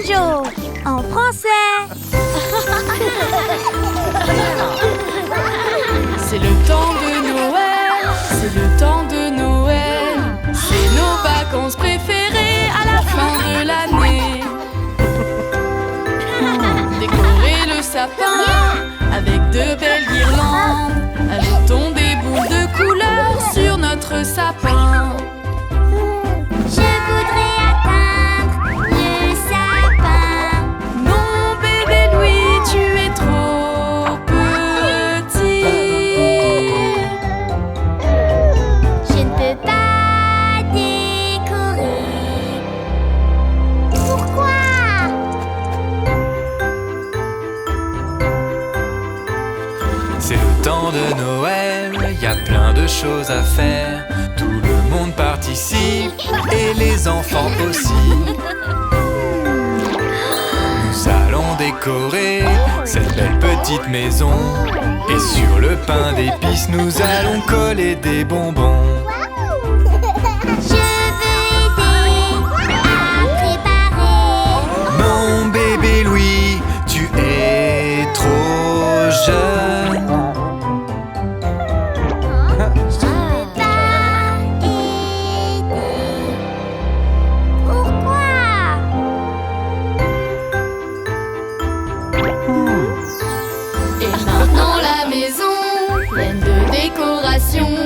Jojo en français. C'est le temps de Noël, c'est le temps de Noël. C'est nos vacances préférées à la fin de l'année. Décorer le sapin avec de belles guirlandes. Ajoutons des boules de couleur sur notre sapin. Je voudrais atteindre le sapin. Non, bébé Louis, tu es trop petit. Je ne peux pas décorer. Pourquoi? C'est le temps de Noël, y a plein de choses à faire. Tout le monde participe et les enfants aussi. Nous allons décorer cette belle petite maison. Et sur le pain d'épices, nous allons coller des bonbons. Je veux aider à préparer. Non, bébé Louis, tu es trop jeune. Je veux pas aider. Pourquoi? Et maintenant la maison, pleine de décorations.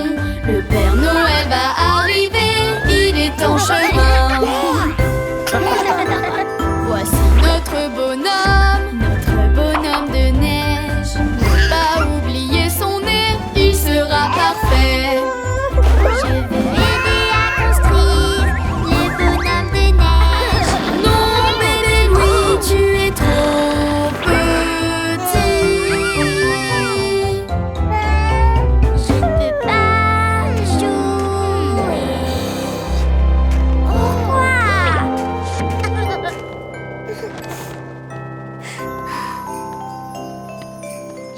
Le Père Noël va arriver, il est en chemin. Voici notre bonhomme de neige. Ne pas oublier son nez, il sera parfait. Je veux aider à construire le bonhomme de neige. Non, bébé Louis, tu es trop petit. Je ne peux pas jouer. Pourquoi?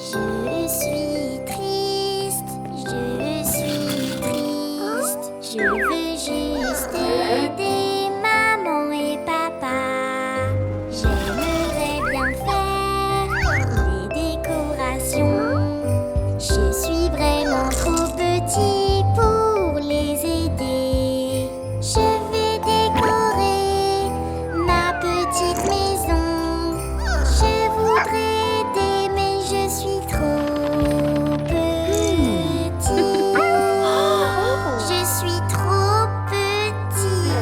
Je suis triste, je suis triste. Je veux juste aider maman et papa. J'aimerais bien faire des décorations. Je suis vraiment trop petit pour les aider. Je vais décorer ma petite maison. Je voudrais aider, mais je suis trop petit. Je suis trop petit.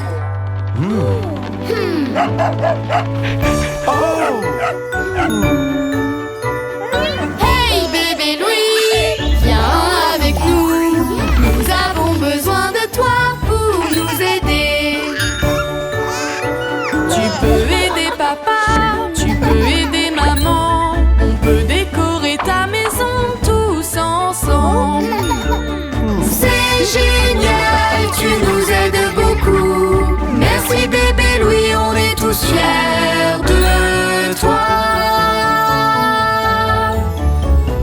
Hey bébé Louis, viens avec nous. Nous avons besoin de toi pour nous aider. Tu peux aider papa, tu peux aider maman. On peut décorer ta maison tous ensemble. C'est génial, tu nous aides beaucoup. Merci bébé Louis, on est tous fiers de toi.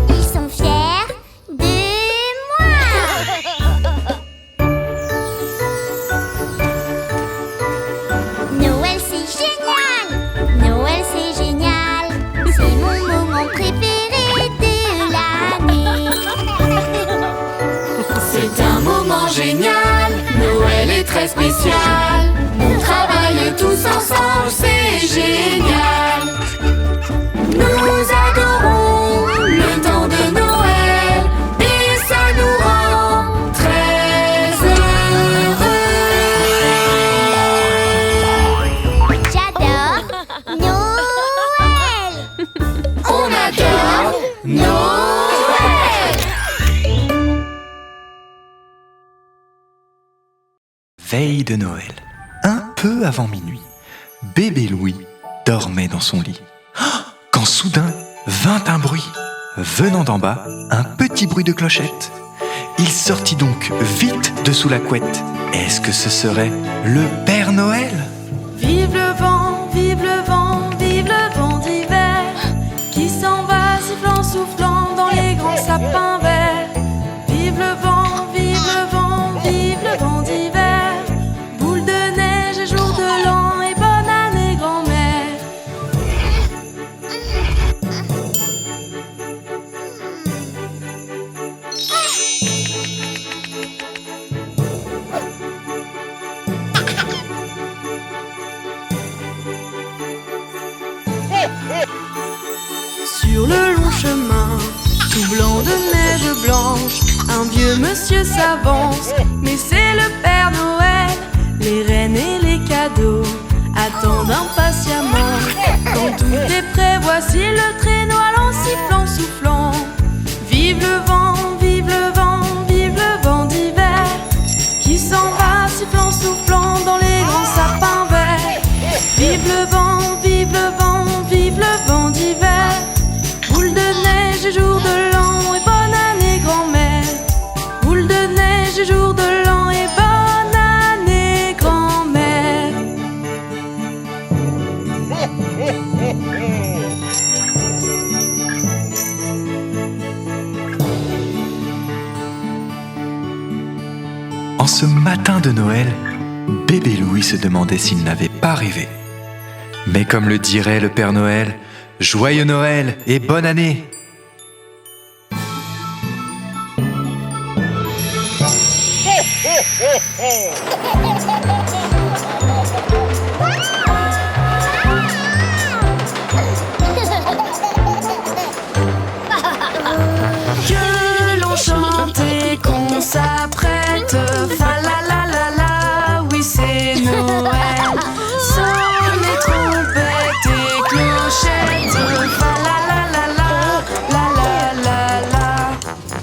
Ils sont fiers de moi. Noël c'est génial. Noël c'est génial. C'est mon moment préféré de l'année. C'est un moment génial, Noël est très spécial. On travaille tous ensemble, c'est génial. Nous adorons le temps de Noël et ça nous rend très heureux. J'adore Noël. On adore Noël. Veille de Noël, un peu avant minuit, bébé Louis dormait dans son lit. Quand soudain vint un bruit. Venant d'en bas, un petit bruit de clochette. Il sortit donc vite de sous la couette. Est-ce que ce serait le Père Noël? Vive le vent, vive le vent, vive le vent d'hiver qui s'en va sifflant, soufflant dans les grands sapins verts. Vive le vent, vive le vent, vive le vent d'hiver. Boule de neige et jour de l'an et bonne année grand-mère. chemin, tout blanc de neige blanche. Un vieux monsieur s'avance, mais c'est le Père Noël. Les reines et les cadeaux attendent impatiemment. Quand tout est prêt, voici le traîneau allant sifflant, soufflant. Vive le vent, vive le vent, vive le vent d'hiver, qui s'en va sifflant, soufflant dans les grands sapins verts. Vive le vent, vive le vent, vive le vent d'hiver. Boule de neige et jour de l'an et bonne année grand-mère. Boule de neige et jour de l'an et bonne année grand-mère. En ce matin de Noël, bébé Louis se demandait s'il n'avait pas rêvé. Mais comme le dirait le Père Noël, joyeux Noël et bonne année! Que l'on chante et qu'on s'apprête, fa la la la la, oui c'est Noël. Sonnez trompettes et clochettes, fa la la la la, la la la la.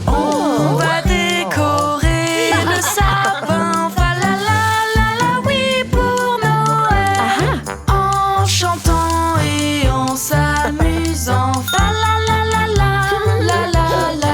On va décorer le sapin, fa la la la la, oui pour Noël. En chantant et en s'amusant, fa la la la la, la la la la.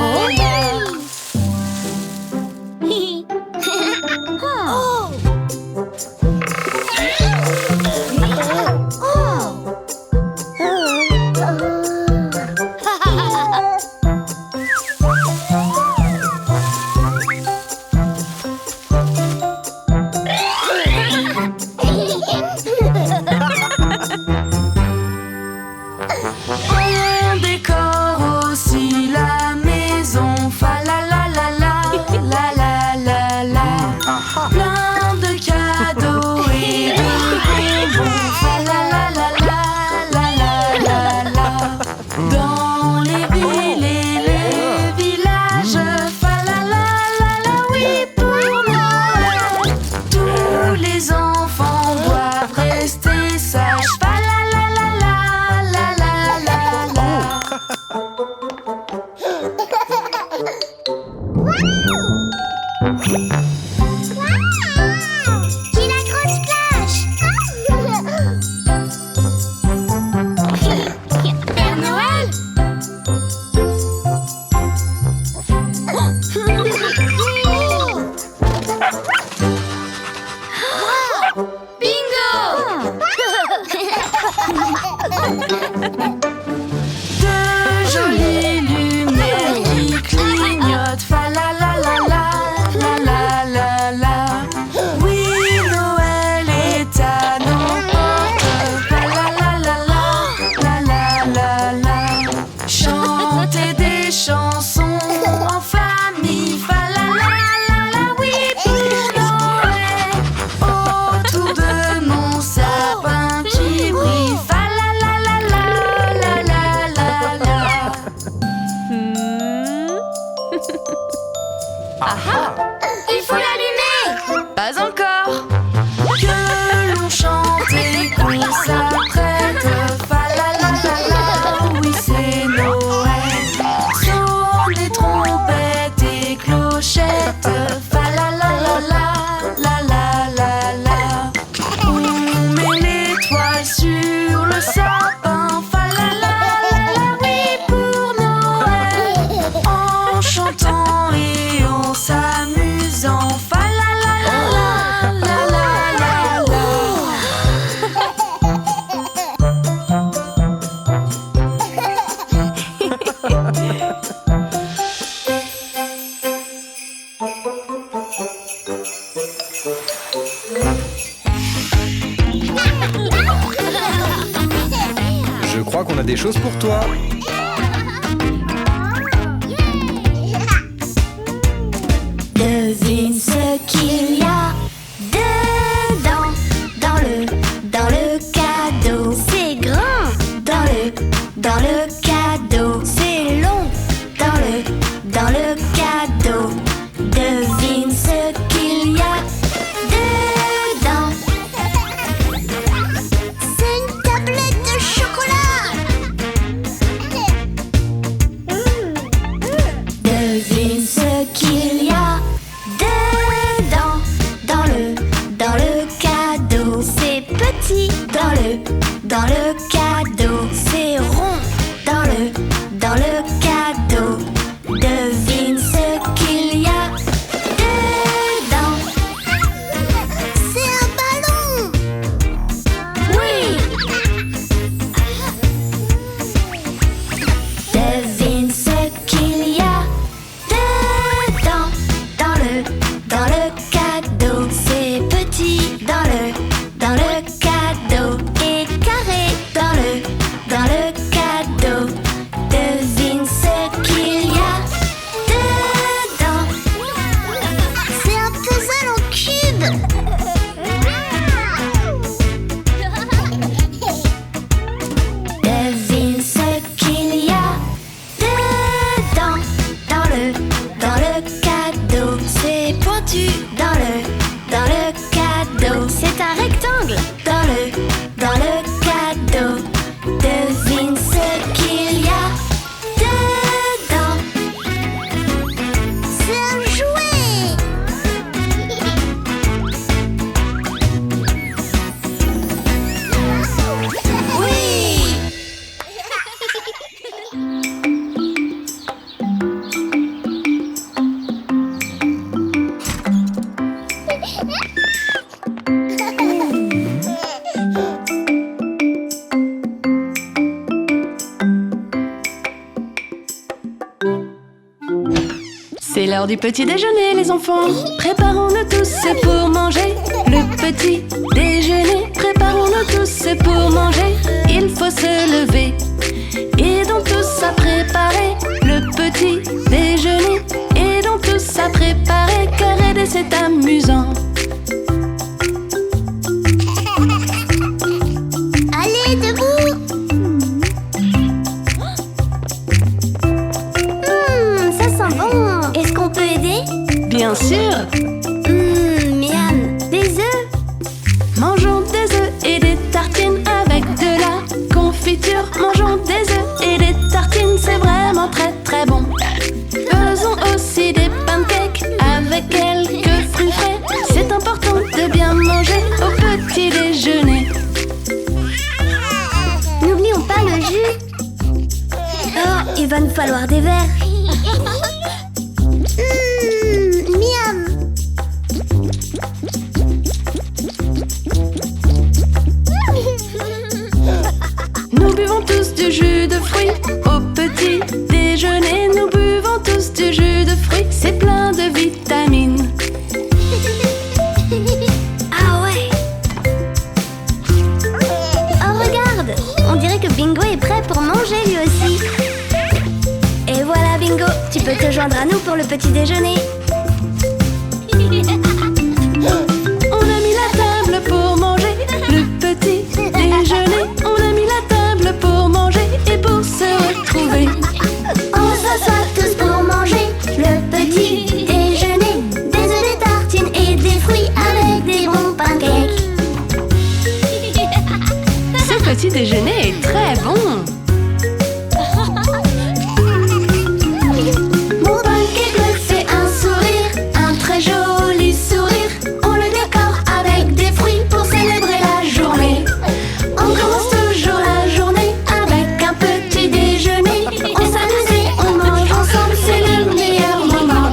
On décore aussi la maison, fa la la la la, la la la la. Plein de cadeaux et de bonbons, fa la la la la, la la la la. Dans les villes et les villages, fa la la la la, oui pour Noël. Tous les enfants doivent rester sages, fa la la la la, la la la la. J'ai la grosse cloche. Père Noël. Bingo. De jolies lumières qui clignotent, fa la la la la, la la la la. Oui, Noël est à nos portes, fa la la la la, la la la la. Chanter des chansons en famille, fa la la la la, oui pour Noël. Autour de mon sapin qui brille, fa la la la la, la la la la. Il faut l'allumer. Pas encore. Que l'on chante et qu'on s'apprête, fa la la la la, oui c'est Noël. Sonnez trompettes et clochettes, fa la la la la, la la la la. On met l'étoile sur le sapin, fa la la la la, oui pour Noël. En chantant et en s'amusant, fa la la la la, la la la la. Je crois qu'on a des choses pour toi. Devine ce qu'il y a dedans, dans le cadeau. C'est grand. Dans le cadeau. C'est petit dans le cadeau. C'est rond dans le cadeau. Devine ce qu'il y a dedans. C'est un ballon. Oui. Devine ce qu'il y a dedans. Dans le cadeau. C'est petit dans le cadeau. Et carré dans le cadeau. Devine ce qu'il y a dedans. C'est un puzzle en cube. Devine ce qu'il y a dedans. Dans le cadeau. C'est pointu dans le cadeau. C'est un rectangle dans le cadeau. Devine ce qu'il y a dedans. C'est un jouet. Oui. C'est l'heure du petit déjeuner, les enfants. Préparons-nous tous pour manger. Le petit déjeuner, préparons-nous tous pour manger. Il faut se lever. Aidons tous à préparer le petit déjeuner. Aidons tous à préparer, car aider c'est amusant. Allez, debout. Ça sent bon. Est-ce qu'on peut aider? Bien sûr, Miam. Des œufs. mangeons des œufs et des tartines avec de la confiture. Mangeons des œufs et des tartines, c'est vraiment très très bon. Faisons aussi des pancakes avec quelques fruits frais. C'est important de bien manger au petit déjeuner. N'oublions pas le jus. Oh, il va nous falloir des verres. Miam. Nous buvons tous du jus de fruits au petit déjeuner. Nous buvons tous du jus de fruits, c'est plein de vitamines. Ah ouais. Oh, regarde. On dirait que Bingo est prêt pour manger lui aussi. Et voilà, Bingo. Tu peux te joindre à nous pour le petit déjeuner. On a mis la table pour manger le petit déjeuner. On a mis la table pour manger et pour se retrouver. On s'assoit tous pour manger le petit déjeuner. Des œufs, des tartines et des fruits avec des bons pancakes. Ce petit déjeuner est très bon. Mon pancake me fait un sourire, un très joli sourire. On le décore avec des fruits pour célébrer la journée. On commence toujours la journée avec un petit déjeuner. On s'amuse et on mange ensemble, c'est le meilleur moment.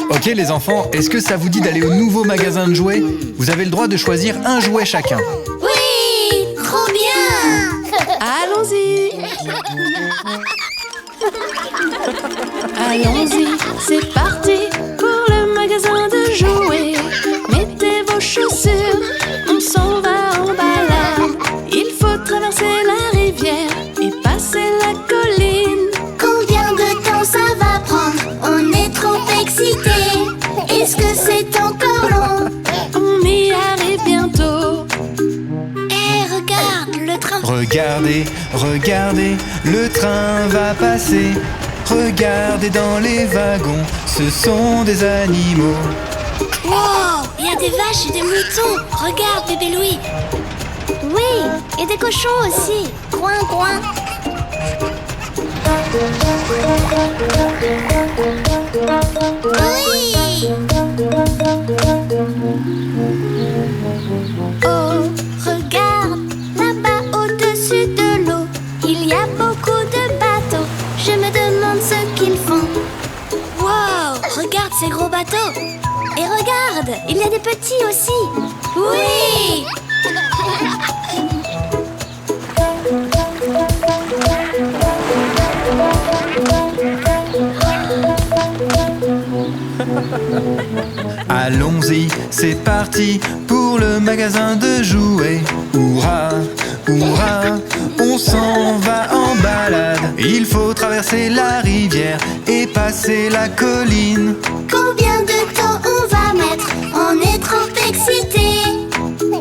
Ok les enfants, est-ce que ça vous dit d'aller au nouveau magasin de jouets? Vous avez le droit de choisir un jouet chacun. Oui, trop bien. Allons-y. Allons-y, c'est parti pour le magasin de jouets. Mettez vos chaussures, on s'en va en balade. Il faut traverser la rivière et passer la colline. Combien de temps ça va prendre? On est trop excités. Est-ce que c'est encore long? On y arrive bientôt. Eh, regarde, le train. Regardez, regardez, le train va passer. Regardez dans les wagons, ce sont des animaux. Wow, il y a des vaches et des moutons. Regarde, bébé Louis. Oui, et des cochons aussi. Coin, coin. Oui. Oh, regarde, là-bas au-dessus de l'eau, il y a beaucoup de bateaux. Je me demande ce qu'ils font. Wow, regarde ces gros bateaux. Et regarde, il y a des petits aussi. Oui! Allons-y, c'est parti pour le magasin de jouets. Hourra, hourra, on s'en va en balade. Il faut traverser la rivière et passer la colline. Combien de temps on va mettre? On est trop excités.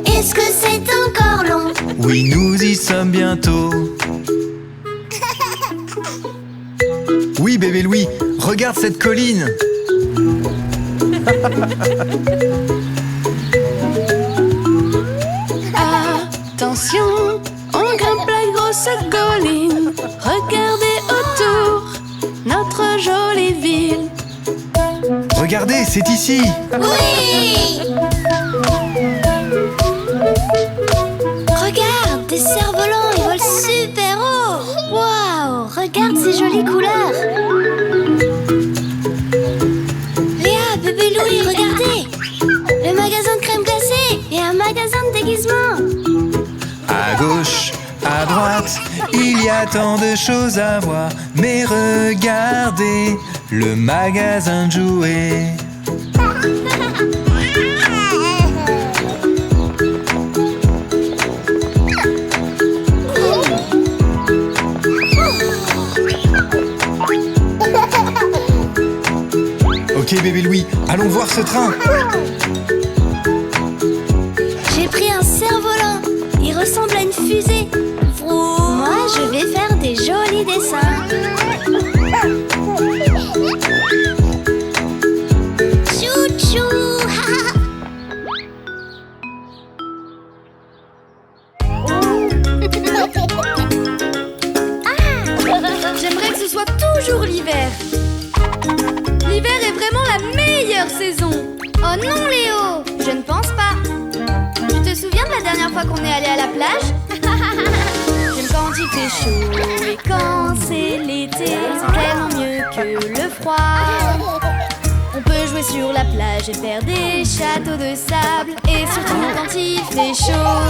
Est-ce que c'est encore long? Oui, nous y sommes bientôt. Oui, bébé Louis, regarde cette colline. Attention, on grimpe la grosse colline. Regardez autour, notre jolie ville. Regardez, c'est ici. Oui! Regarde, des cerfs-volants, ils volent super haut. Waouh, regarde ces jolies couleurs. Léa, bébé Louis, regardez. Le magasin de crème glacée et un magasin de déguisement. À gauche, à droite, il y a tant de choses à voir. Mais regardez, le magasin de jouets. Ok bébé Louis, allons voir ce train. J'ai pris un cerf-volant. Il ressemble à une fusée. Moi, je vais faire des jolis dessins. Chou-chou. J'aimerais que ce soit toujours l'hiver. L'hiver est vraiment la meilleure saison. Oh non, Léo, je ne pense pas. Tu te souviens de la dernière fois qu'on est allé à la plage? J'aime quand il fait chaud et quand c'est l'été. C'est tellement mieux que le froid. On peut jouer sur la plage et faire des châteaux de sable. Et surtout quand il fait chaud.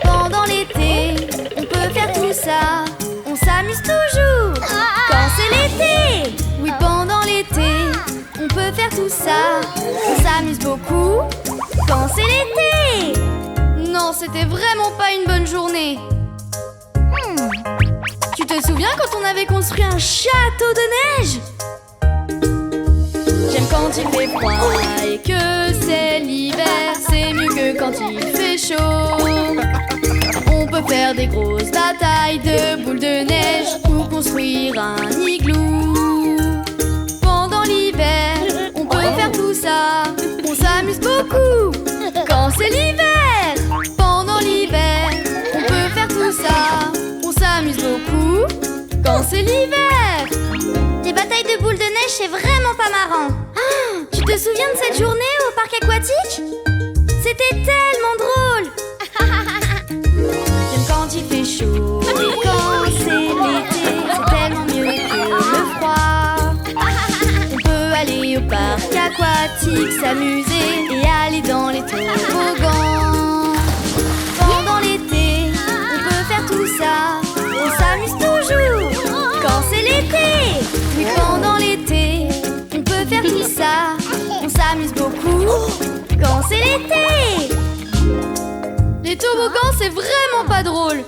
Pendant l'été, on peut faire tout ça. On s'amuse toujours quand c'est l'été. Oui, pendant l'été, on peut faire tout ça. On s'amuse beaucoup quand c'est l'été. Non, c'était vraiment pas une bonne journée. Tu te souviens quand on avait construit un château de neige? J'aime quand il fait froid et que c'est l'hiver. C'est mieux que quand il fait chaud. On peut faire des grosses batailles de boules de neige ou construire un igloo. Pendant l'hiver, on peut faire tout ça. On s'amuse beaucoup quand c'est l'hiver. Pendant l'hiver, on peut faire tout ça. On s'amuse beaucoup quand c'est l'hiver. Des batailles de boules de neige, c'est vraiment pas marrant. Tu te souviens de cette journée au parc aquatique? C'était tellement drôle. J'aime quand il fait chaud et quand c'est l'été. C'est tellement mieux que le froid. On peut aller au parc aquatique, s'amuser et aller dans les toboggans. Pendant l'été, on peut faire tout ça. On s'amuse toujours quand c'est l'été. Oui, pendant l'été, on peut faire tout ça. On s'amuse beaucoup quand c'est l'été. Les toboggans, c'est vraiment pas drôle.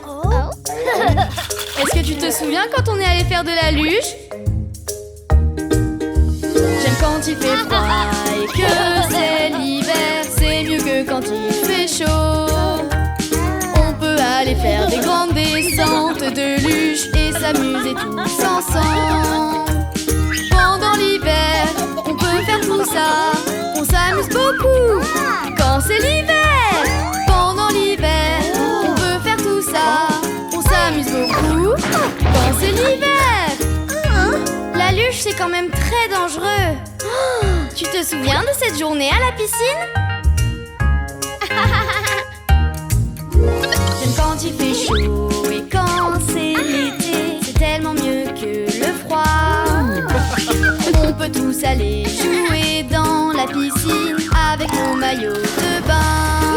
Est-ce que tu te souviens quand on est allé faire de la luge? J'aime quand il fait froid et que c'est l'hiver. C'est mieux que quand il fait chaud. On peut aller faire des grandes descentes de luge et s'amuser tous ensemble. Pendant l'hiver, on peut faire tout ça. On s'amuse beaucoup quand c'est l'hiver. Pendant l'hiver, on peut faire tout ça. On s'amuse beaucoup quand c'est l'hiver. La luge, c'est quand même très dangereux. Tu Tu te souviens de cette journée à la piscine? J'aime quand il fait chaud et quand c'est l'été. C'est tellement mieux que le froid. On peut tous aller jouer dans la piscine avec nos maillots de bain.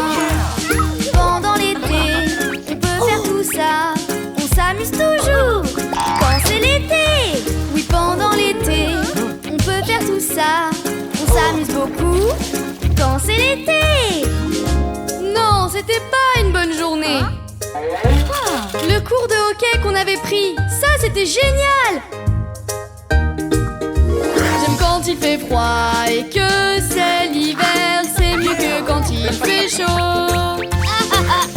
Pendant l'été, on peut faire tout ça. On s'amuse toujours quand c'est l'été. Oui, pendant l'été, on peut faire tout ça. On s'amuse beaucoup quand c'est l'été. Non, c'était pas une bonne journée. Le cours de hockey qu'on avait pris, ça c'était génial. J'aime quand il fait froid et que c'est l'hiver. C'est mieux que quand il fait chaud.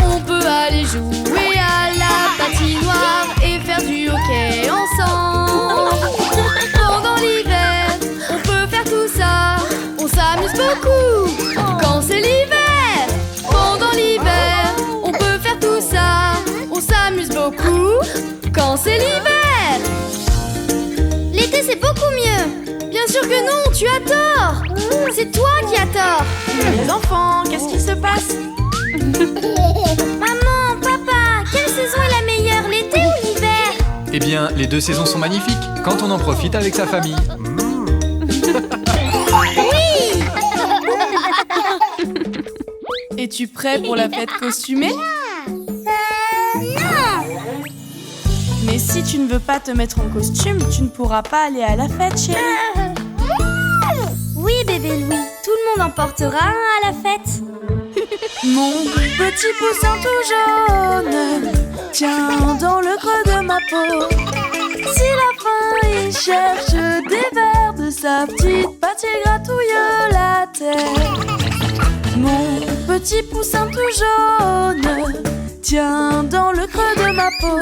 On peut aller jouer à la patinoire et faire du hockey ensemble. Pendant l'hiver, on peut faire tout ça. On s'amuse beaucoup quand c'est l'hiver. Pendant l'hiver, on peut faire tout ça. On s'amuse beaucoup quand c'est l'hiver. L'été c'est beaucoup mieux. Bien sûr que non, tu as tort. C'est toi qui as tort. Les enfants, qu'est-ce qui se passe? Maman, papa, quelle saison est la meilleure, l'été ou l'hiver? Eh bien, les deux saisons sont magnifiques quand on en profite avec sa famille. Oui. Es-tu prêt pour la fête costumée? Non. Mais si tu ne veux pas te mettre en costume, tu ne pourras pas aller à la fête, chérie. Oui, bébé Louis, tout le monde en portera un à la fête. Mon petit poussin tout jaune tient dans le creux de ma peau. Si la faim il cherche des vers de sa petite patte, il gratouille la terre. Mon petit poussin tout jaune tient dans le creux de ma peau.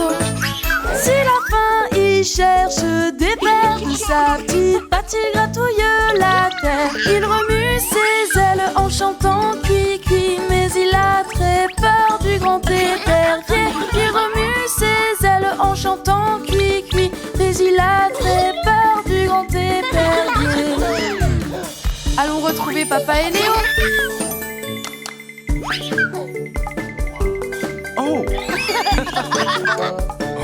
Si la faim il cherche des vers de sa petite patte, il gratouille la terre. Il remue ses ailes en chantant cui-cui, mais il a très peur du grand épervier. Il remue ses ailes en chantant cui-cui, mais il a très peur du grand épervier. Allons retrouver papa et Léo. Oh!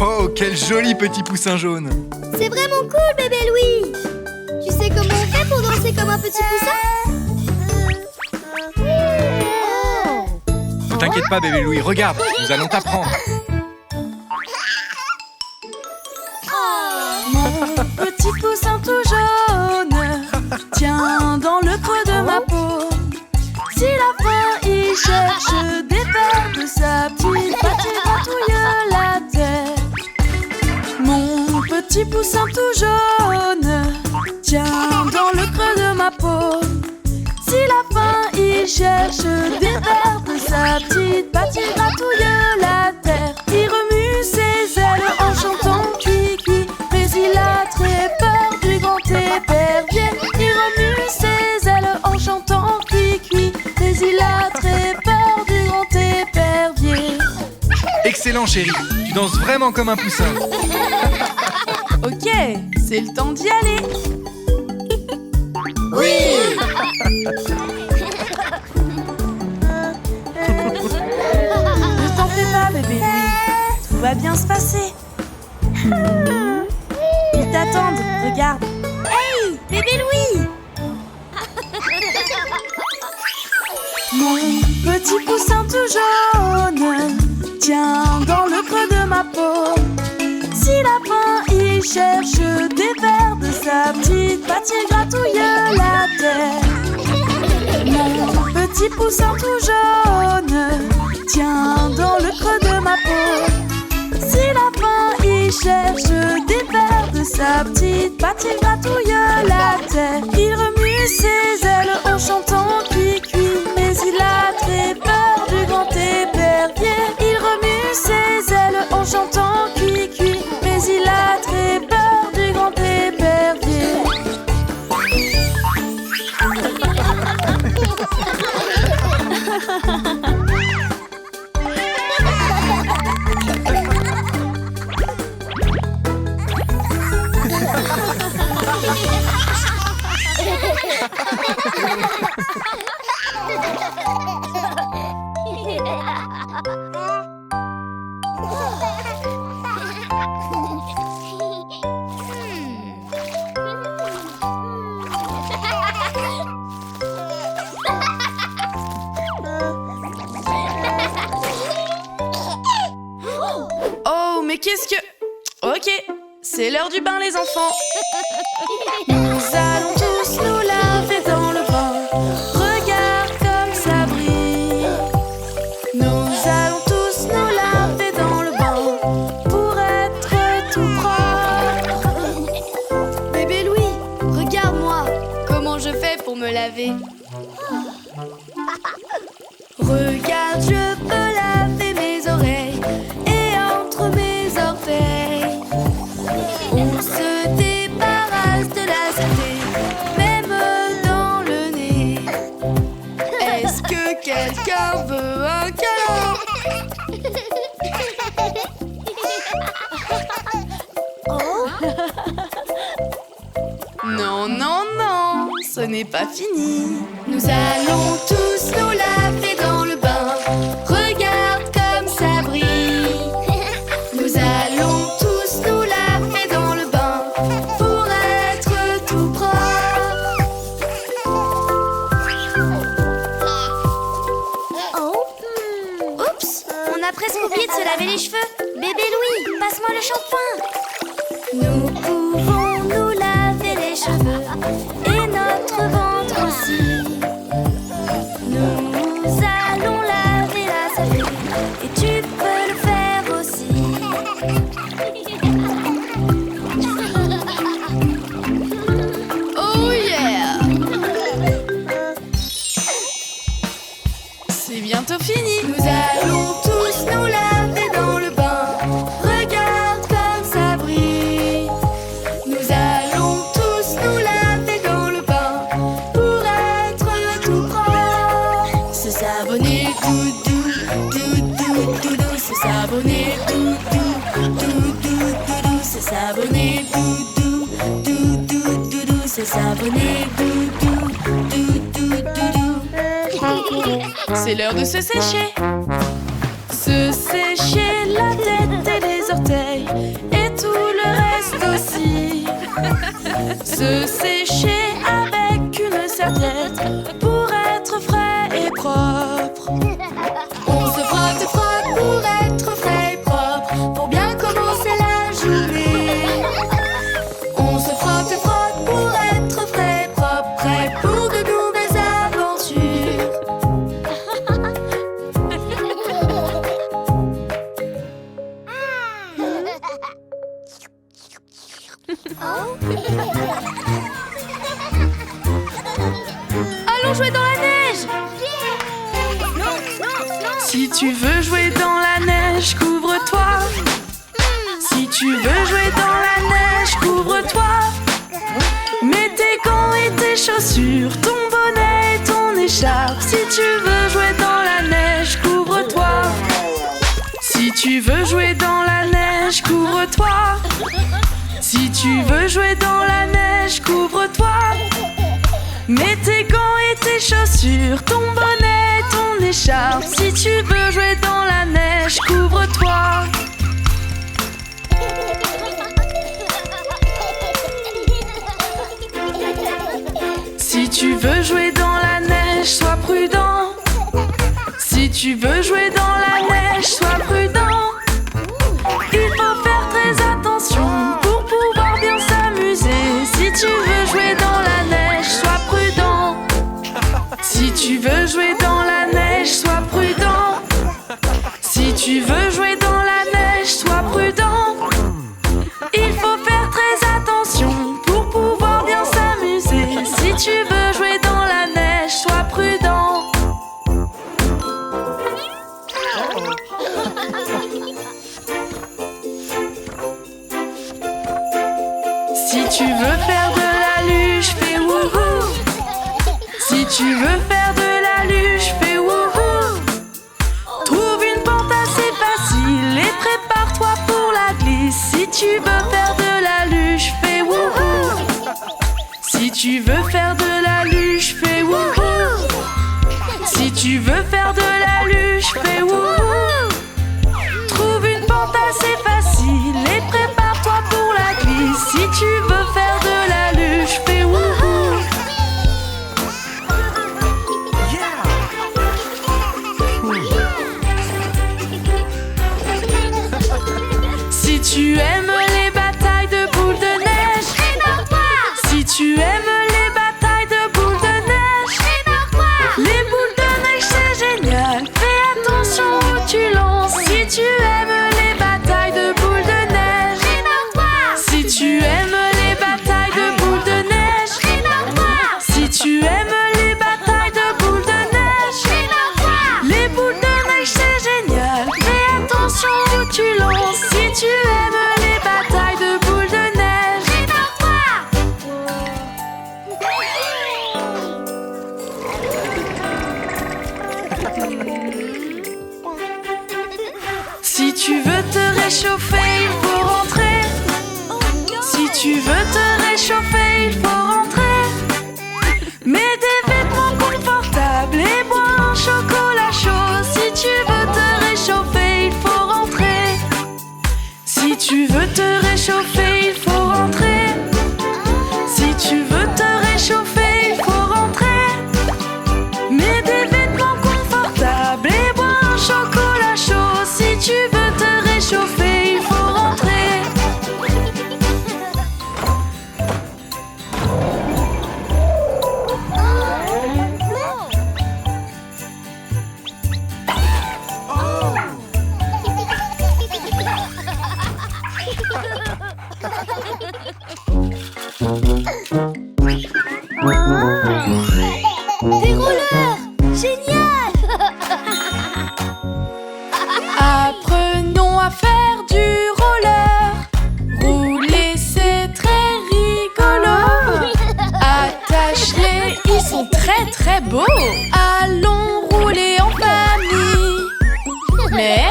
Oh, quel joli petit poussin jaune! C'est vraiment cool, bébé Louis. Tu sais comment on fait pour danser comme un petit poussin? Ne t'inquiète pas, bébé Louis, regarde, nous allons t'apprendre. Mon petit poussin tout jaune tient dans le creux de ma peau. Si la faim il cherche des vers de sa petite patte, il gratouille la terre. Mon petit poussin tout jaune tient dans le creux de ma peau. Si la faim il cherche des vers de sa petite patte, il gratouille la terre. Il remue ses ailes en chantant cui-cui, mais il a très peur du grand épervier. Il remue ses ailes en chantant cui-cui, mais il a très peur du grand épervier. Excellent, chérie, tu danses vraiment comme un poussin. Ok, c'est le temps d'y aller. Oui. Ne t'en fais pas, bébé Louis. Tout va bien se passer. Ils t'attendent, regarde. Hey, bébé Louis. Mon petit poussin tout jaune tient dans le creux de ma peau. Si la faim il cherche des vers de sa petite patte, il gratouille la terre. Mon petit poussin tout jaune tient dans le creux de ma peau. Si la faim il cherche des vers de sa petite patte, il gratouille la terre. Il remue ses ailes en chantant cui-cui, mais il a très peur du grand épervier. Il remue ses ailes en chantant cui-cui, mais il a très peur du grand épervier. Ha ha ha ha! qu'est-ce que... Ok, c'est l'heure du bain les enfants. Nous allons tous nous laver dans le bain. Regarde comme ça brille. Nous allons tous nous laver dans le bain pour être tout propre. Bébé Louis, regarde-moi. Comment je fais pour me laver? Regarde, je peux laver mes oreilles et entre mes orteils. On se débarrasse de la saleté, même dans le nez. Est-ce que quelqu'un veut un câlin? Non, non, non, ce n'est pas fini. Nous allons tous nous laver dans le bain. Regarde comme ça brille. Nous allons tous nous laver dans le bain pour être tout propre. Oups, on a presque oublié de se laver les cheveux. Bébé Louis, passe-moi le shampoing. Nous pouvons nous laver les cheveux et notre ventre aussi. Nous allons laver la saleté et tu peux le faire aussi. Oh yeah! C'est bientôt fini. Nous allons tous nous laver dans le bain. Regarde comme ça brille. Nous allons tous nous laver dans le bain pour être tout propre. Se savonner doudou, doudou, doudou. Se savonner doudou, doudou, doudou. Se savonner doudou, doudou, doudou. Se savonner doudou, doudou, doudou. C'est l'heure de se sécher. Se sécher la tête et les orteils et tout le reste aussi. Se sécher avec une serviette pour être frais et propre. On se frotte pour être frais et propre, pour bien commencer la journée. On se frotte pour être frais et propre, prêt pour de nouvelles aventures. Allons jouer dans la neige. Si tu veux jouer dans la neige, couvre-toi. Si tu veux jouer dans la neige, couvre-toi. Mets tes gants et tes chaussures, ton bonnet et ton écharpe. Si tu veux jouer dans la neige, couvre-toi. Si tu veux jouer dans la neige, couvre-toi. Si tu veux jouer dans la neige, couvre-toi. Mets tes gants et tes chaussures, ton bonnet et ton écharpe. Si tu veux jouer dans la neige, couvre-toi. Si tu veux jouer dans la neige, sois prudent. Si tu veux jouer dans la neige, sois prudent. Il faut faire très attention pour pouvoir bien s'amuser. Si tu veux jouer dans la neige, sois prudent. Si tu veux jouer dans la neige, sois prudent. Si tu veux jouer dans la neige, sois prudent. Il faut faire très attention pour pouvoir bien s'amuser. Si tu veux jouer dans la neige, sois prudent. Si tu veux faire de la luge, fais wouhou. Si tu veux faire de la luge, fais wouhou. Trouve une pente assez facile et prépare-toi pour la glisse. Si tu veux faire de la luge, fais wouhou. Si tu veux faire de la luge, fais wouhou. Si tu veux faire de la luge, fais wouhou. Trouve une pente assez facile et prépare-toi pour la glisse. Si tu veux faire de la luge, fais wouhou. Si tu aimes les batailles de boules de neige, Énorme-toi! si tu aimes les batailles de boules de neige, Énorme-toi! les boules de neige c'est génial. Fais attention où tu lances. Si tu aimes les batailles de boules de neige, Énorme-toi! si tu aimes les batailles de boules de neige, Énorme-toi! si tu aimes les batailles de boules de neige, Énorme-toi! les boules de neige c'est génial. Fais attention où tu lances. Si tu aimes les batailles de boules de neige, si tu veux te réchauffer, il faut rentrer. Si tu veux te réchauffer, il faut rentrer. Mets des vêtements confortables et bois un chocolat chaud. Si tu veux te réchauffer, il faut rentrer. Si tu veux te réchauffer, il faut rentrer. Si tu veux te réchauffer, il faut rentrer. Mets des vêtements confortables et bois un chocolat chaud. Si tu veux te réchauffer, il faut rentrer. Des rollers! Génial! Apprenons à faire du roller. Rouler, c'est très rigolo. Attache-les, ils sont très très beaux. Allons rouler en famille. Mais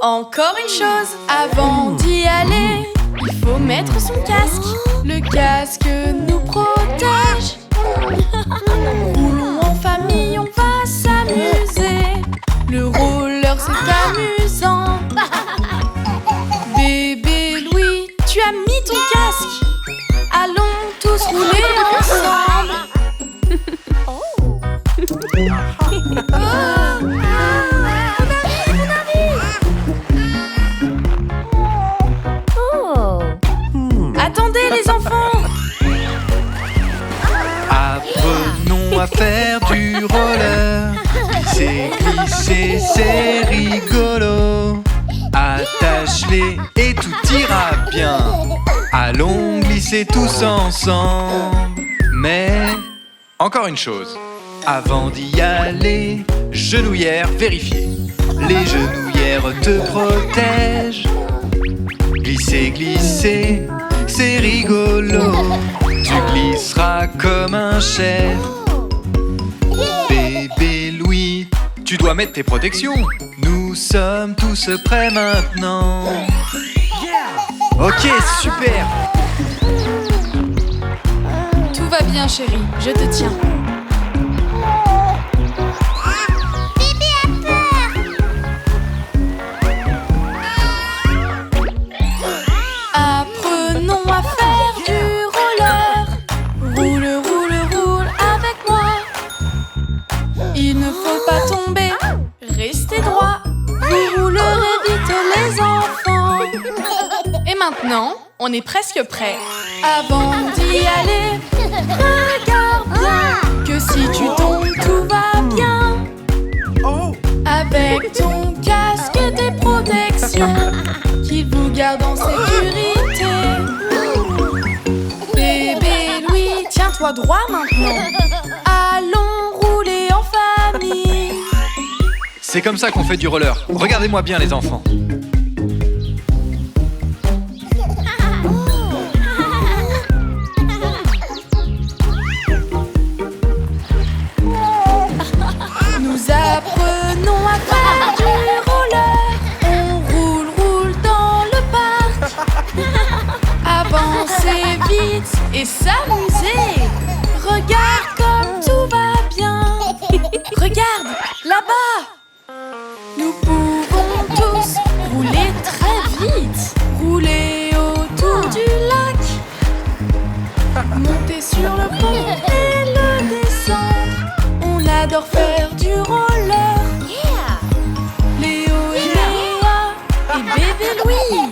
encore une chose, avant d'y aller, il faut mettre son casque. Le casque nous protège. Roulons en famille, on va s'amuser. Le roller c'est amusant. Bébé Louis, tu as mis ton casque. Allons tous rouler ensemble. Attendez les enfants. Apprenons à faire du roller. Glisser, glisser, c'est rigolo. Attache-les et tout ira bien. Allons glisser tous ensemble. Mais encore une chose, avant d'y aller, genouillère vérifiée. Les genouillères te protègent. Glisser, glisser, c'est rigolo. Tu glisseras comme un chef. Bébé Louis, tu dois mettre tes protections. Nous sommes tous prêts maintenant. Ok, super. Tout va bien chérie, je te tiens. Apprenons à faire du roller. Roule, roule, roule avec moi. Il ne faut pas tomber, restez droit. Vous roulerez vite les enfants. Et maintenant, on est presque prêt. Avant d'y aller, regarde bien que si tu tombes, tout va bien. Avec ton casque et tes protections qui vous gardent en sécurité. Bébé Louis, tiens-toi droit maintenant. Allons rouler en famille. C'est comme ça qu'on fait du roller. Regardez-moi bien les enfants. Nous apprenons à faire du roller. On roule, roule dans le parc. Avancer vite et s'amuser. Regarde comme tout va bien. Regarde, là-bas. Nous pouvons tous rouler très vite. Rouler autour du lac. Monter sur le pont et le descendre. On adore faire du roller. Léo et Léa et bébé Louis.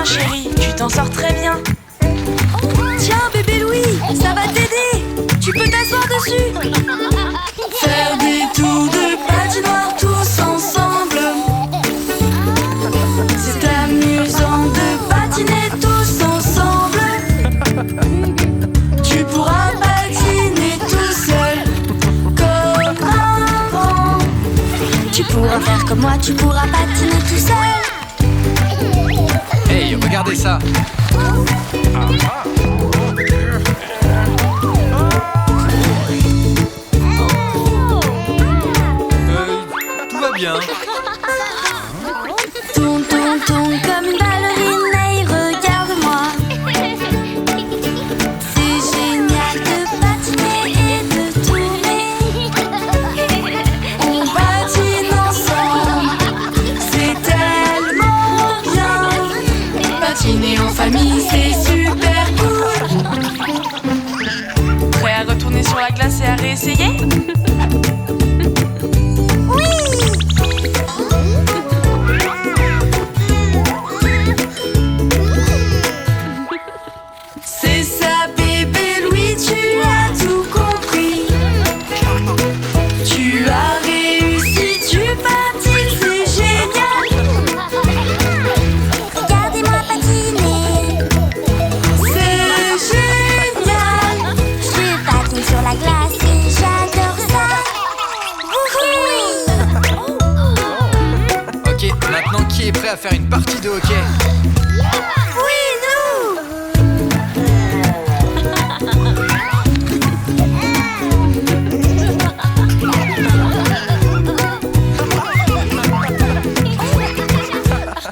bien, chérie, tu t'en sors très bien. Tiens, bébé Louis, ça va t'aider. Tu peux t'asseoir dessus. Faire des tours de patinoire tous ensemble. C'est amusant de patiner tous ensemble. Tu pourras patiner tout seul comme un grand. Tu pourras faire comme moi, tu pourras patiner tout seul. Hey, regardez ça. Tout va bien. Tourne, tourne, tourne comme une ballerine. Hey, regarde-moi. C'est génial de patiner et de tourner. On patine ensemble, c'est tellement bien. Patiner en famille, c'est super cool. Prêt à retourner sur la glace et à réessayer? C'est ça, bébé Louis, tu as tout compris. Tu as réussi, tu patines, c'est génial. Regardez-moi patiner. C'est génial. Je patine sur la glace et j'adore ça. Ok, maintenant qui est prêt à faire une partie de hockey? Oui, nous.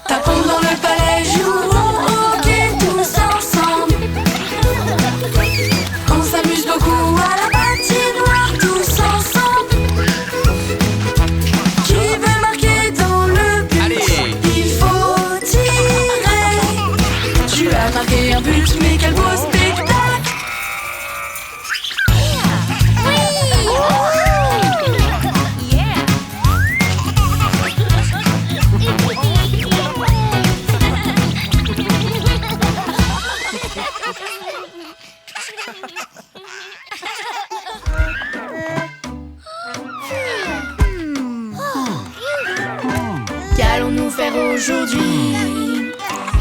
Tapons dans le palais, jouons au hockey tous ensemble. On s'amuse beaucoup à la patinoire tous ensemble. Qui veut marquer dans le but? Allez. Il faut tirer. Tu as marqué un but, mais quel beau spectacle! Qu'allons-nous faire aujourd'hui?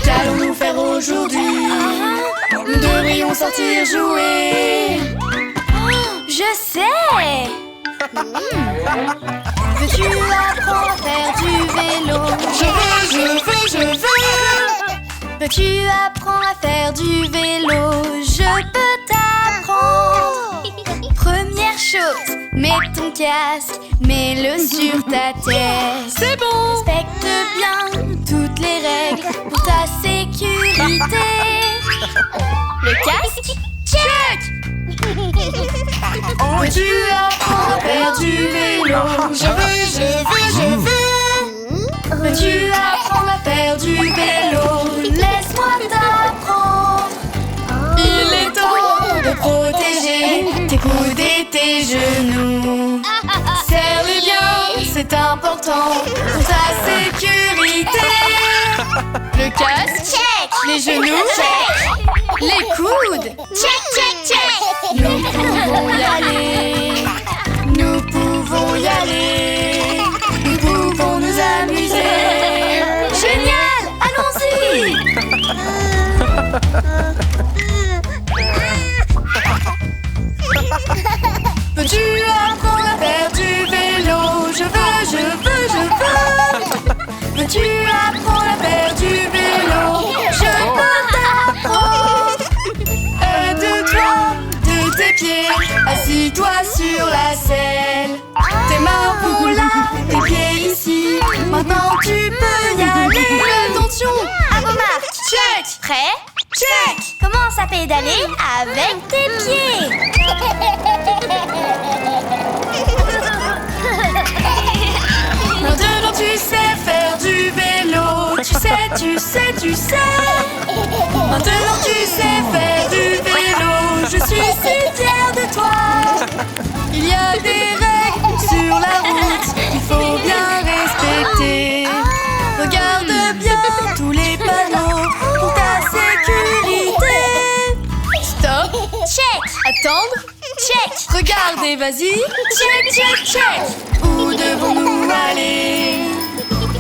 Qu'allons-nous faire aujourd'hui? Nous devrions sortir jouer. Je sais. Veux-tu apprendre à faire du vélo? Je veux. Veux-tu apprendre à faire du vélo? Je peux t'apprendre. Première chose, mets ton casque, mets-le sur ta tête. C'est bon. Respecte bien toutes les règles pour ta sécurité. Le casque? Check! Veux-tu apprendre à faire du vélo? Je veux. Veux-tu apprendre à faire du vélo? Laisse-moi t'apprendre. Il est temps de protéger tes coudes et tes genoux. Serre-les bien, c'est important pour ta sécurité. Le casque, Check! les genoux, Check! les coudes. Check, check, check! Nous pouvons y aller. Nous pouvons y aller. Nous pouvons nous amuser. Génial! Allons-y! Peux-tu apprendre à faire du vélo? Je veux. Veux-tu apprendre à faire du vélo? Je peux t'apprendre. Aide-toi de tes pieds, assis-toi sur la selle. Tes mains pour là, tes pieds ici. Maintenant tu peux y aller. Attention, À vos marques! check, Prêt? check. Commence à pédaler avec tes pieds! Maintenant tu sais faire du vélo. Tu sais. Maintenant tu sais faire du vélo. Je suis si fière de toi. Il y a des règles sur la route qu'il faut bien respecter. Regarde bien tous les panneaux pour Attendre? Check! Regardez, vas-y! Check, check, check! Où devons-nous aller?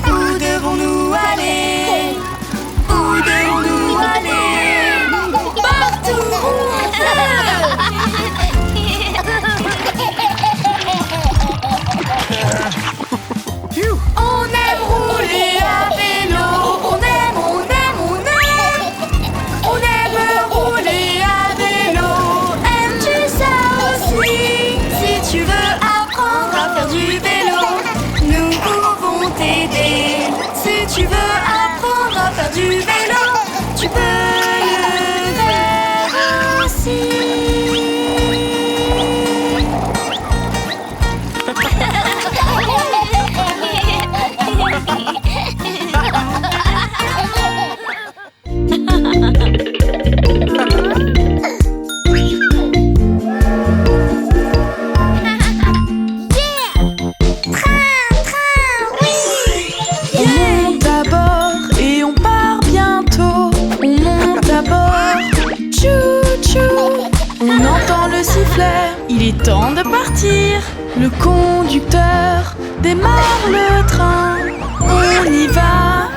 Où devons-nous aller? Où devons-nous aller? Partout où on veut! On aime rouler à vélo, on aime, on aime, on aime. On aime rouler à vélo, aimes-tu ça aussi? Si tu veux apprendre à faire du vélo, nous pouvons t'aider. Si tu veux apprendre à faire du vélo, tu peux le faire aussi. Il est temps de partir. Le conducteur démarre le train. On y va.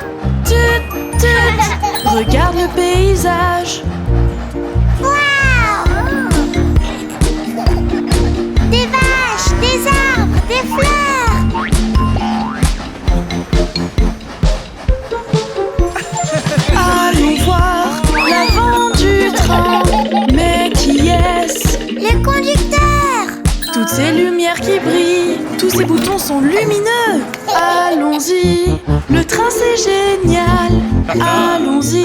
Tut, tut. Regarde le paysage. Waouh! Des vaches, des arbres, des fleurs. Allons voir l'avant du train. Mais qui est-ce? Le conducteur. Toutes ces lumières qui brillent, tous ces boutons sont lumineux. Allons-y, le train c'est génial. Allons-y,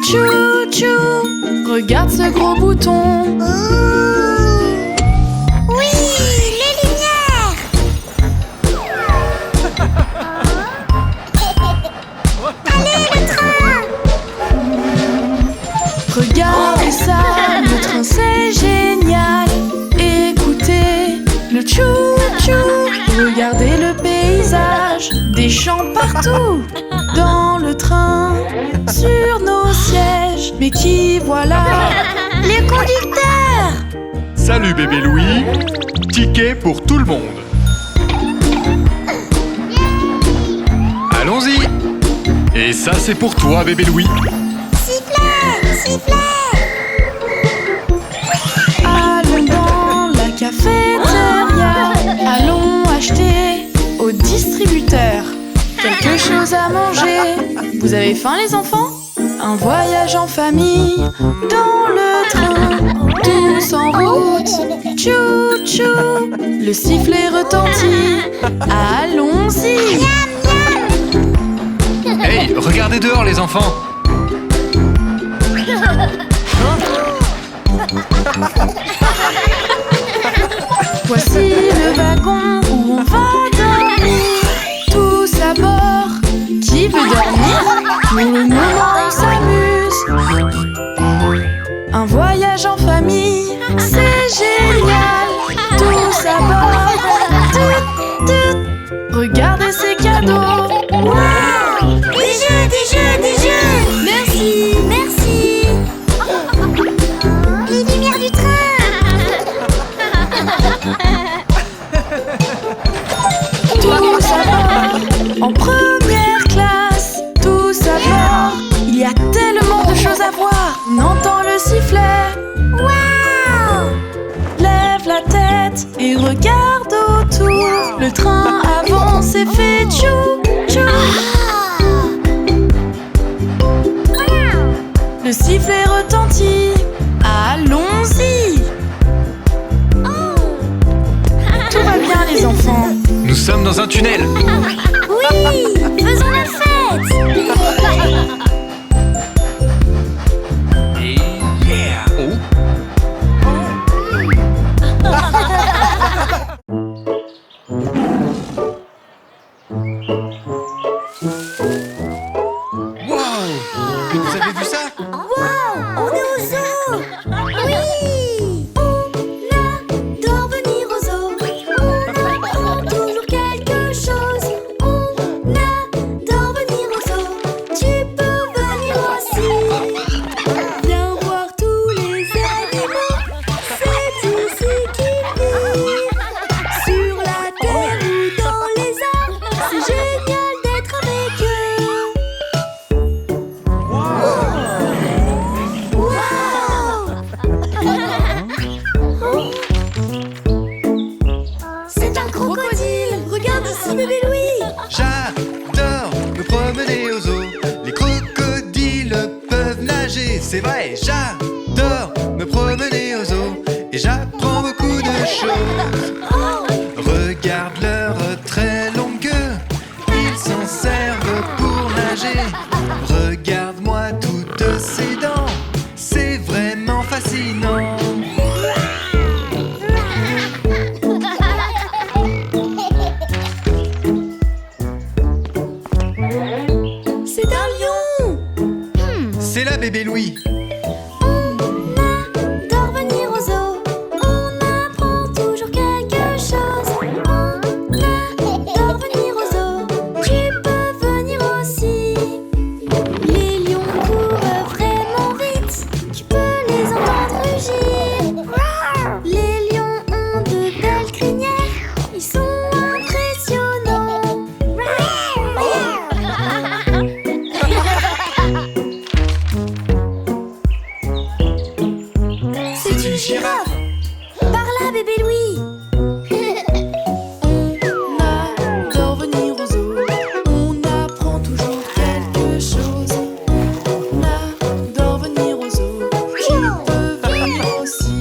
tchou tchou. Regarde ce gros bouton. Oui, les lumières. Allez, le train. Regardez ça, le train c'est génial. Écoutez le tchou tchou. Regardez le paysage, des champs partout. Dans le train, sur nos sièges. Mais qui voilà? Le conducteur. Salut bébé Louis. Ticket pour tout le monde. Allons-y. Et ça c'est pour toi bébé Louis. Sifflet, sifflet. Allons dans la cafétéria. Allons acheter au distributeur quelque chose à manger. Vous avez faim les enfants? Un voyage en famille dans le train. Tous en route. Tchou tchou. Le sifflet retentit. Allons-y. Hey, regardez dehors les enfants. Voici le wagon où on va dormir. Tous à bord. Qui veut dormir? Pour le moment on s'amuse. Un voyage en famille, c'est génial. Tous à bord. Tut, tut. Regardez ces cadeaux. Wow! Des jeux, des jeux, des jeux. Merci, merci. Les lumières du train. Tous à bord, en première classe. Tous à bord, il y a tellement de choses à voir. On entend le sifflet. Waouh! Lève la tête et regarde autour. Le train avance et fait tchou tchou. Le sifflet retentit. Allons-y. Tout va bien les enfants. Nous sommes dans un tunnel. Oui, faisons la fête. Et yeah. Oh. Vous avez vu ça? Wow, on est au zoo. Oui. On adore venir au zoo. On apprend toujours quelque chose. On adore venir au zoo. Tu c'est vrai, j'adore me promener aux eaux et j'apprends beaucoup de choses. Regarde leur très longue queue, ils s'en servent pour nager. Regarde-moi toutes ces dents, c'est vraiment fascinant. C'est un lion. C'est là bébé Louis. Adore venir aux eaux. On apprend toujours quelque chose. On adore venir aux eaux. Tu peux venir aussi. Les lions courent vraiment vite. Tu peux les entendre rugir. Les lions ont de belles crinières. Ils sont impressionnants. C'est une girafe. Par là, bébé Louis. On adore venir aux eaux. On apprend toujours quelque chose. On adore venir aux eaux. Tu peux venir aussi.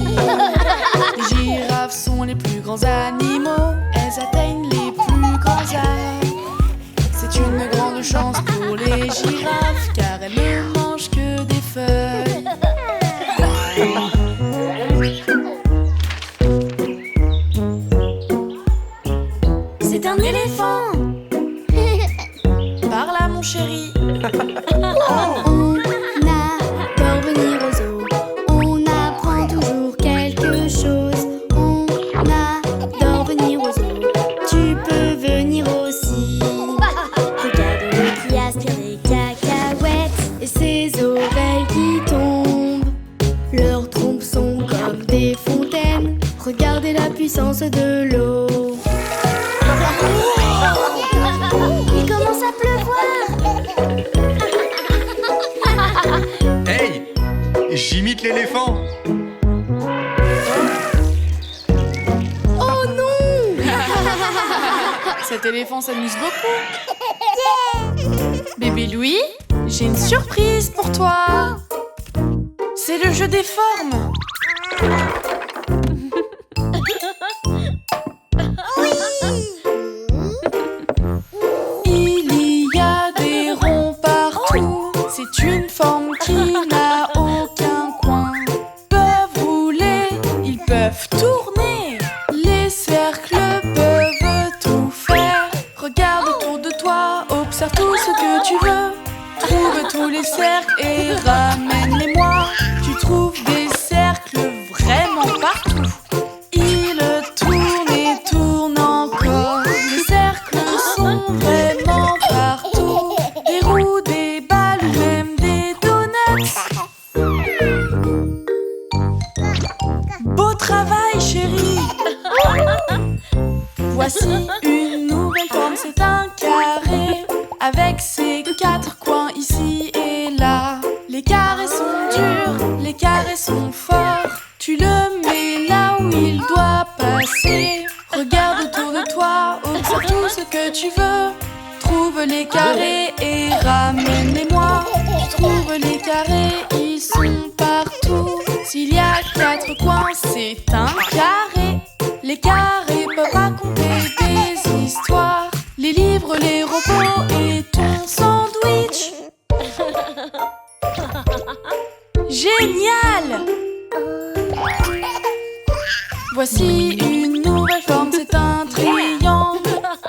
Les girafes sont les plus grands animaux. Elles atteignent les plus grands arbres. C'est une grande chance pour les girafes, car elles ne mangent que des feuilles. C'est un éléphant. Par là, mon chéri. On adore venir aux eaux. On apprend toujours quelque chose. On adore venir aux eaux. Tu peux venir aussi. Regarde-le qui aspire des cacahuètes et ses oreilles qui tombent. Leurs trompes sont comme des fontaines. Regardez la puissance de l'eau. Il commence à pleuvoir. Hey, j'imite l'éléphant. Oh non! Cet éléphant s'amuse beaucoup. Bébé Louis, j'ai une surprise pour toi. C'est le jeu des formes. Il y a des ronds partout. C'est une forme qui n'a aucun coin. Ils peuvent rouler, ils peuvent tourner. Les cercles peuvent tout faire. Regarde autour de toi, observe tout ce que tu veux. Trouve tous les cercles et ramène-les-moi. Tu trouves des cercles vraiment partout. Ils tournent et tournent encore. Les cercles sont vraiment partout. Des roues, des balles ou même des donuts. Beau travail, chérie. Voici une nouvelle forme, c'est un carré avec ses 4 coins ici et là. Les carrés sont durs, les carrés sont forts. Tu le mets là où il doit passer. Regarde autour de toi, observe tout ce que tu veux. Trouve les carrés et ramène-les-moi. Tu trouves les carrés, ils sont partout. S'il y a 4 coins, c'est un carré. Les carrés peuvent raconter des histoires. Les livres, les robots et ton sandwich. Génial! Voici une nouvelle forme, c'est un triangle.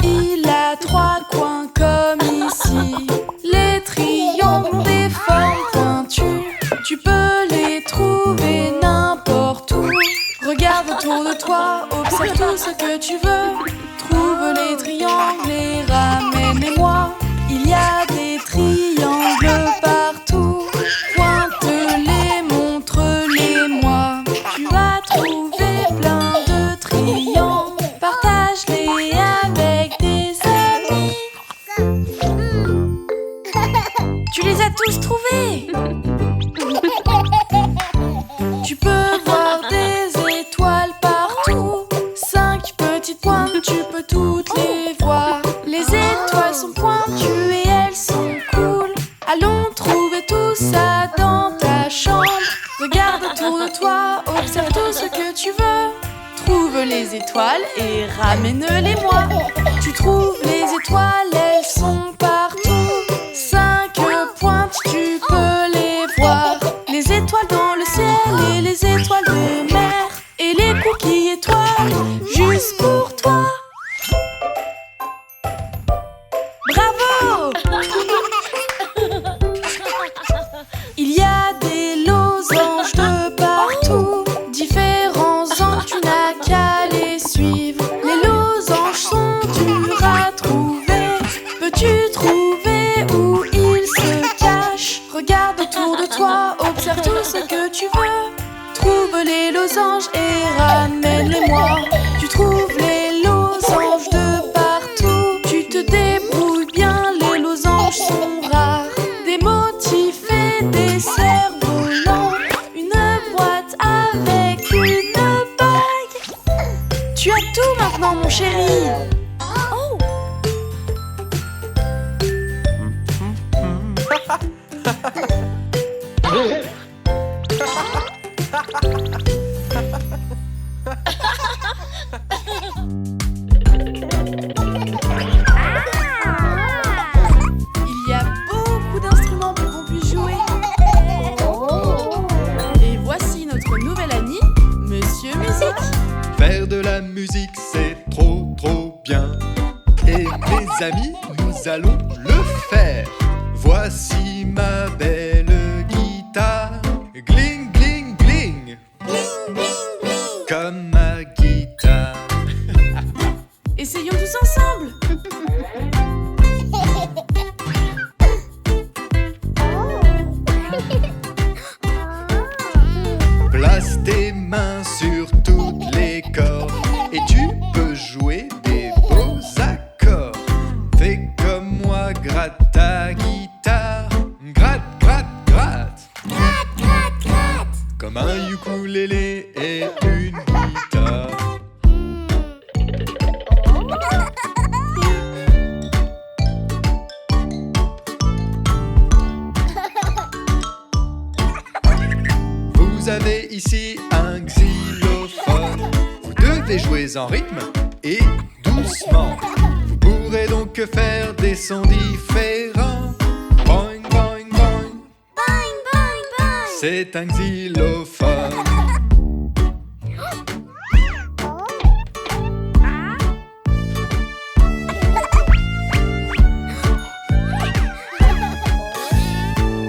Il a 3 coins comme ici. Les triangles ont des formes pointues. Tu peux les trouver n'importe où. Regarde autour de toi, observe tout ce que tu veux. Trouve les triangles et ramène-les-moi. Il y a des triangles partout. Pointe-les, montre-les-moi. Tu vas trouver plein de triangles. Partage-les avec des amis. Tu les as tous trouvés. Tu peux voir des étoiles partout. 5 petites pointes, tu peux toutes les voir. Les étoiles sont pointues et elles sont cool. Allons trouver tout ça dans ta ta chambre. Regarde autour de toi, observe tout ce que tu veux. Trouve les étoiles et ramène-les-moi. Tu trouves les étoiles, elles sont partout. 5 pointes, tu peux les voir. Les étoiles dans le ciel et les étoiles de mer. Et les cookies étoiles, juste pour toi. Bravo! Il y a des losanges de partout. Différents anges, tu n'as qu'à les suivre. Les losanges sont durs à trouver. Peux-tu trouver où ils se cachent? Regarde autour de toi, observe tout ce que tu veux. Trouve les losanges et ramène-les-moi. Tu trouves les losanges de partout. Tu te débrouilles bien, les losanges sont rares. Des motifs et des cerfs-volants. Une boîte avec une bague. Tu as tout maintenant, mon chéri. Oh. Il y a beaucoup d'instruments pour qu'on puisse jouer. Et voici notre nouvel ami, Monsieur Musique. Faire de la musique, c'est trop trop bien. Et mes amis, nous allons le faire. Voici ma belle guitare. Gling, gling, gling. Comme ma guitare. Essayons tous ensemble. Place tes mains sur toutes les cordes et tu peux jouer des beaux accords. Fais comme moi, gratte ta guitare. Gratte, gratte, gratte. Comme un ukulélé et une guitare. Vous avez ici un xylophone. Vous devez jouer en rythme et doucement. Vous pourrez donc faire des sons différents. Boing, boing, boing. C'est un xylophone.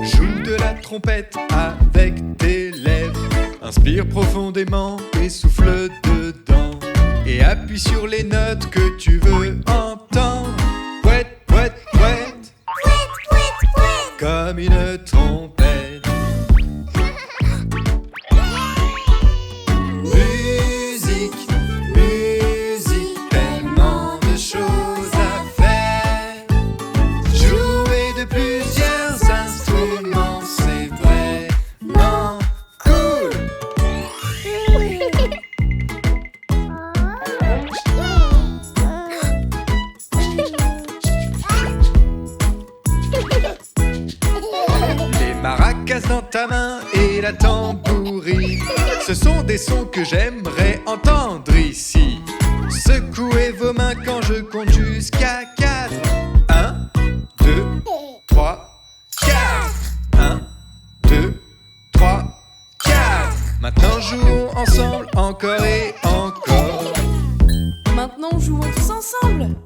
Joue de la trompette avec tes lèvres. Inspire profondément et souffle dedans. Et appuie sur les notes que tu veux entendre. Pouette, pouette, pouette. Comme une trompette. Musique, musique, tellement de choses à faire. Jouer de plusieurs instruments, c'est vraiment cool. Les maracas dans ta main et la tambourine, ce sont des sons que j'aimerais entendre ici. Secouez vos mains quand je compte jusqu'à 4. 1, 2, 3, 4. 1, 2, 3, 4. Maintenant jouons ensemble encore et encore. Maintenant, jouons tous ensemble.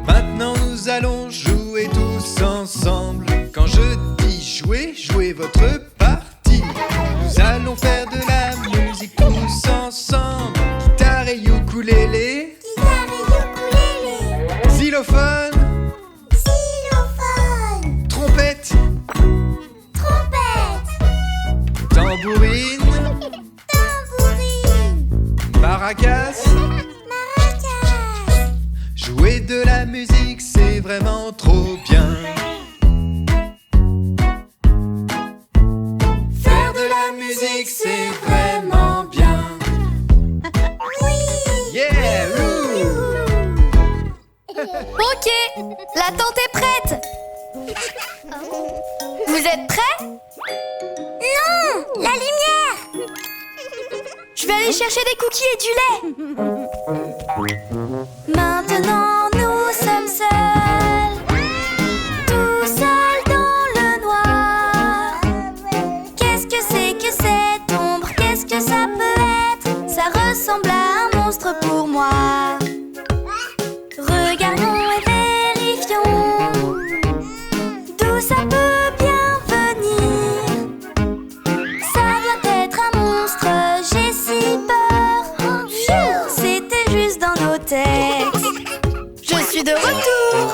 Maintenant nous allons jouer tous ensemble. Quand je dis jouer, jouez votre partie. Nous allons faire de la musique tous ensemble. Guitare et ukulélé. Xylophone. Trompette. Tambourine. Maracas. Jouer de la musique, c'est vraiment trop bien. Faire de la musique, c'est vraiment bien. Yeah! Ok, la tente est prête. Vous êtes prêts? Non! La lumière! Je vais aller chercher des cookies et du lait. Maintenant, nous sommes seuls. Tout seuls dans le noir. Qu'est-ce que c'est que cette ombre? Qu'est-ce que ça peut être? Ça ressemble à un monstre pour moi. Regardons et vérifions d'où ça peut bien venir. Ça doit être un monstre, j'ai si peur. Pfiou, c'était juste dans nos têtes. Je suis de retour.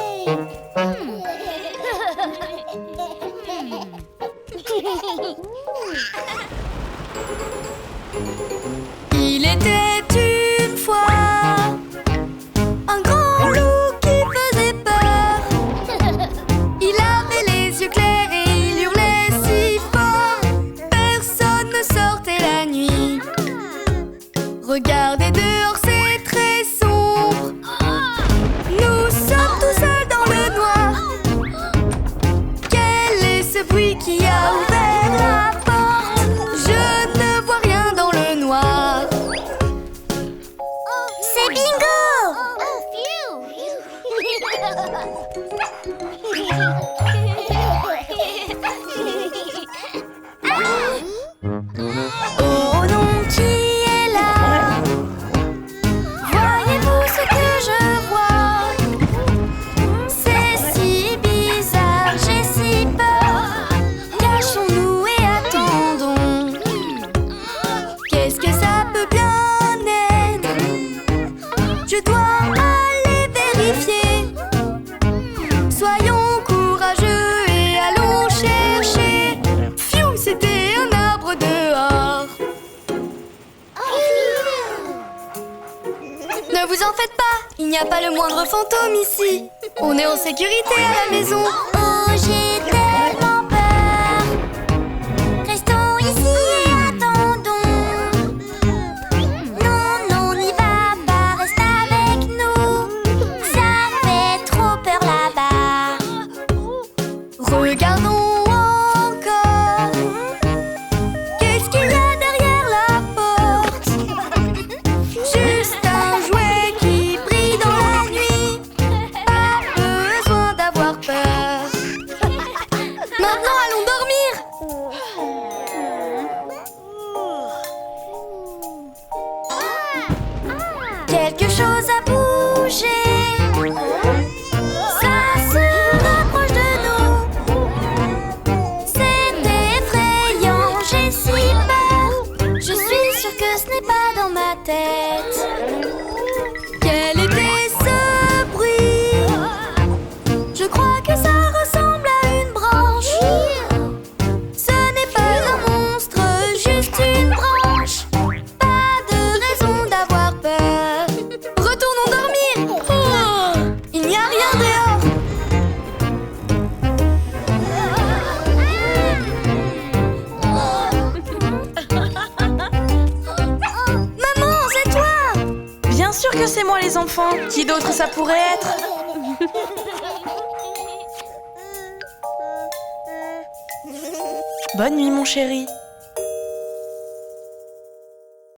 Il était une fois un grand loup qui faisait peur. Il avait les yeux clairs et il hurlait si fort. Personne ne sortait la nuit. Regardez dehors, c'est très sombre. Nous sommes tout seuls dans le noir. Quel est ce bruit qui a ouvert la porte? Je ne vois rien dans le noir. C'est bingo! Oh non, qui est là? Voyez-vous ce que je vois? C'est si bizarre, j'ai si peur. Cachons-nous et attendons. Qu'est-ce que ça peut bien être? Je dois aller vérifier. Soyons courageux et allons chercher. Pfiou, c'était un arbre dehors. Ne vous en faites pas, il n'y a pas le moindre fantôme ici. On est en sécurité à la maison. Oh, j'ai tellement peur. Restons ici et attendons. Non, non, n'y va pas, reste avec nous. Ça fait trop peur là-bas. Regardons encore. Qu'est-ce qu'il y a derrière la porte? Juste un jouet qui brille dans la nuit. Pas besoin d'avoir peur. Maintenant, allons dormir. Quelque chose a bougé. Ça se rapproche de nous. C'est effrayant, j'ai si peur. Je suis sûre que ce n'est pas dans ma tête. Quel était ce bruit? Je crois que ça ressemble à une branche. Ce n'est pas un monstre, juste une branche. Pas de raison d'avoir peur. Retournons dormir. Oh, il n'y a rien dehors. Maman, c'est toi? Bien sûr que c'est moi les enfants. Qui d'autre ça pourrait être? Bonne nuit mon chéri.